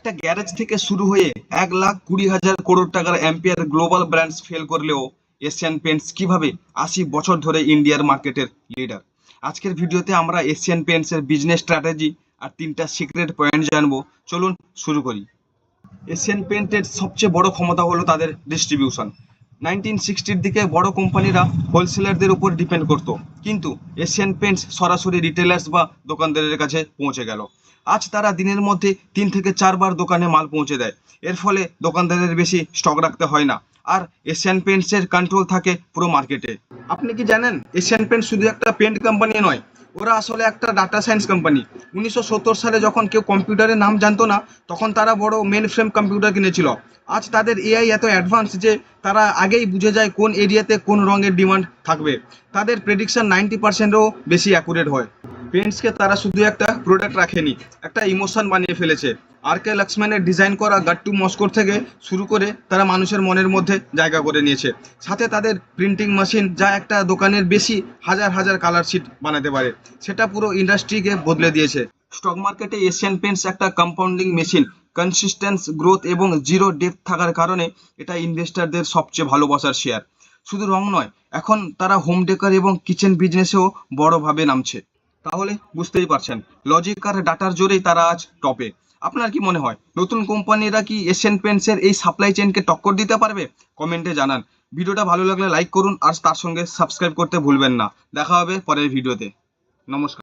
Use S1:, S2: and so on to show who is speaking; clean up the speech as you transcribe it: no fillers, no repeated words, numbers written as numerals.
S1: একটা গ্যারেজ থেকে শুরু হয়ে 1,20,000 টাকার অ্যাম্পিয়ার গ্লোবাল ব্র্যান্ডস ফেল করলেও এশিয়ান পেন্টস কিভাবে 80 বছর ধরে ইন্ডিয়ার মার্কেটের লিডার। আজকের ভিডিওতে আমরা এশিয়ান পেন্টসের বিজনেস স্ট্র্যাটেজি আর 3টা সিক্রেট পয়েন্ট জানবো। চলুন শুরু করি। এশিয়ান পেন্টের সবচেয়ে বড় ক্ষমতা হলো তাদের ডিস্ট্রিবিউশন। 1960-র দিকে বড় কোম্পানিরা হোলসেলারদের উপর ডিপেন্ড করত, কিন্তু এশিয়ান পেন্টস সরাসরি রিটেলার্স বা দোকানদারের কাছে পৌঁছে গেল। আজ তারা দিনের মধ্যে 3 থেকে 4 বার দোকানে মাল পৌঁছে দেয়। এর ফলে দোকানদারের বেশি স্টক রাখতে হয় না, আর এশিয়ান পেন্টসের কন্ট্রোল থাকে পুরো মার্কেটে। আপনি কি জানেন এশিয়ান পেন্টস শুধু একটা পেন্ট কোম্পানি নয়, ওরা আসলে একটা ডাটা সায়েন্স কোম্পানি। 1970 সালে যখন কেউ কম্পিউটারের নাম জানতো না, তখন তারা বড় মেন ফ্রেম কম্পিউটার কিনেছিল। আজ তাদের এআই এত অ্যাডভান্স যে তারা আগেই বুঝে যায় কোন এরিয়াতে কোন রঙের ডিমান্ড থাকবে। তাদের প্রেডিকশন 90%-ও বেশি অ্যাকুরেট হয়। পেন্টসকে তারা শুধু একটা প্রোডাক্ট রাখেনি, একটা ইমোশন বানিয়ে ফেলেছে। আর কে লক্ষ্মণের ডিজাইন করা গাট্টু মস্কোর থেকে শুরু করে তারা মানুষের মনের মধ্যে জায়গা করে নিয়েছে। সাথে তাদের প্রিন্টিং মেশিন, যা একটা দোকানের বেশি হাজার হাজার কালার শিট বানাতে পারে, সেটা পুরো ইন্ডাস্ট্রিকে বদলে দিয়েছে। স্টক মার্কেটে এশিয়ান পেন্টস একটা কম্পাউন্ডিং মেশিন। কনসিস্টেন্স গ্রোথ এবং জিরো ডেপথ থাকার কারণে এটা ইনভেস্টরদের সবচেয়ে ভালোবাসার শেয়ার। শুধু রং নয়, এখন তারা হোম ডেকর এবং কিচেন বিজনেসেও বড়ভাবে নামছে। তাহলে বুঝতেই পারছেন, লজিক আর ডাটার জোরেই তারা আজ টপে। আপনার কি মনে হয় নতুন কোম্পানিরা কি এশিয়ান পেন্টসের এই সাপ্লাই চেইনকে টক্কর দিতে পারবে? কমেন্টে জানান। ভিডিওটা ভালো লাগলে লাইক করুন আর তার সঙ্গে সাবস্ক্রাইব করতে ভুলবেন না। দেখা হবে পরের ভিডিওতে। নমস্কার।